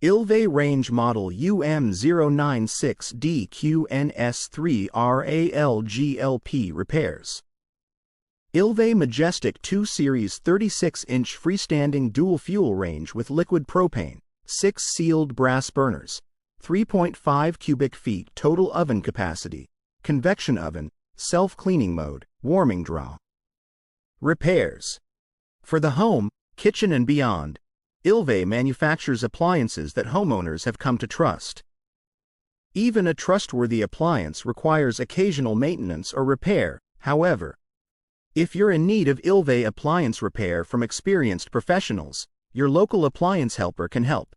Ilve range model UM096DQNS3RALGLP repairs. Ilve Majestic 2 Series 36-inch freestanding dual-fuel range with liquid propane, 6 sealed brass burners, 3.5 cubic feet total oven capacity, convection oven, self-cleaning mode, warming draw. Repairs. For the home, kitchen and beyond, Ilve manufactures appliances that homeowners have come to trust. Even a trustworthy appliance requires occasional maintenance or repair, however. If you're in need of Ilve appliance repair from experienced professionals, your local appliance helper can help.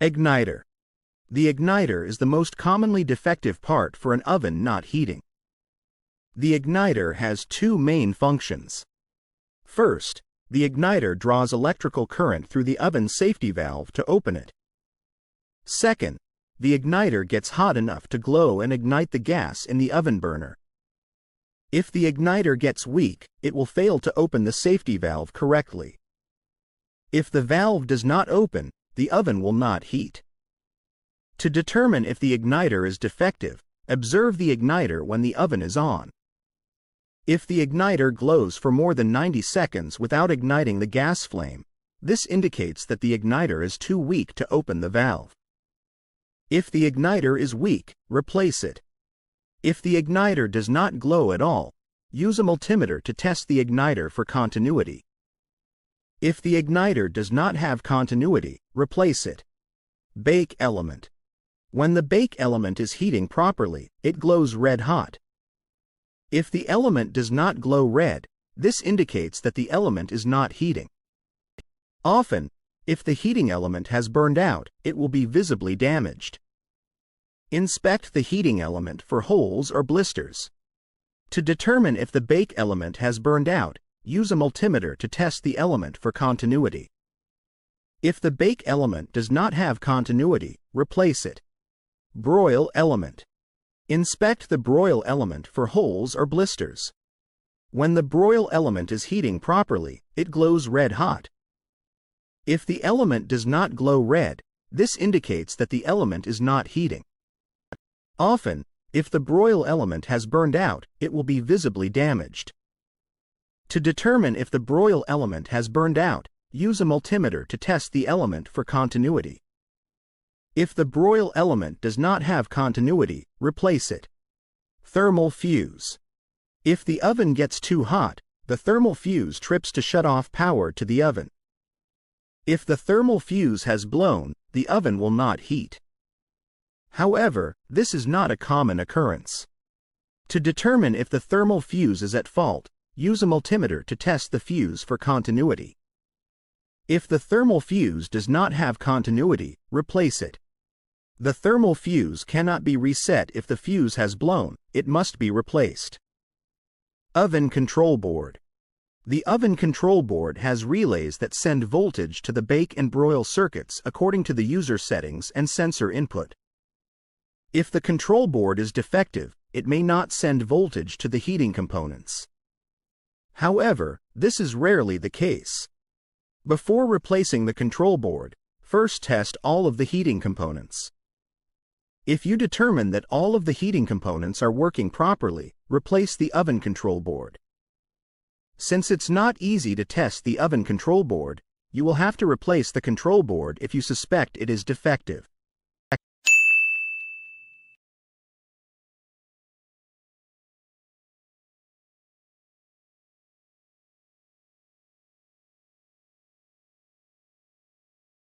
Igniter. The igniter is the most commonly defective part for an oven not heating. The igniter has two main functions. First, the igniter draws electrical current through the oven safety valve to open it. Second, the igniter gets hot enough to glow and ignite the gas in the oven burner. If the igniter gets weak, it will fail to open the safety valve correctly. If the valve does not open, the oven will not heat. To determine if the igniter is defective, observe the igniter when the oven is on. If the igniter glows for more than 90 seconds without igniting the gas flame, this indicates that the igniter is too weak to open the valve. If the igniter is weak, replace it. If the igniter does not glow at all, use a multimeter to test the igniter for continuity. If the igniter does not have continuity, replace it. Bake element. When the bake element is heating properly, it glows red hot. If the element does not glow red, this indicates that the element is not heating. Often, if the heating element has burned out, it will be visibly damaged. Inspect the heating element for holes or blisters. To determine if the bake element has burned out, use a multimeter to test the element for continuity. If the bake element does not have continuity, replace it. Broil element. Inspect the broil element for holes or blisters. When the broil element is heating properly, it glows red hot. If the element does not glow red, this indicates that the element is not heating. Often, if the broil element has burned out, it will be visibly damaged. To determine if the broil element has burned out, use a multimeter to test the element for continuity. If the broil element does not have continuity, replace it. Thermal fuse. If the oven gets too hot, the thermal fuse trips to shut off power to the oven. If the thermal fuse has blown, the oven will not heat. However, this is not a common occurrence. To determine if the thermal fuse is at fault, use a multimeter to test the fuse for continuity. If the thermal fuse does not have continuity, replace it. The thermal fuse cannot be reset if the fuse has blown, it must be replaced. Oven control board. The oven control board has relays that send voltage to the bake and broil circuits according to the user settings and sensor input. If the control board is defective, it may not send voltage to the heating components. However, this is rarely the case. Before replacing the control board, first test all of the heating components. If you determine that all of the heating components are working properly, replace the oven control board. Since it's not easy to test the oven control board, you will have to replace the control board if you suspect it is defective.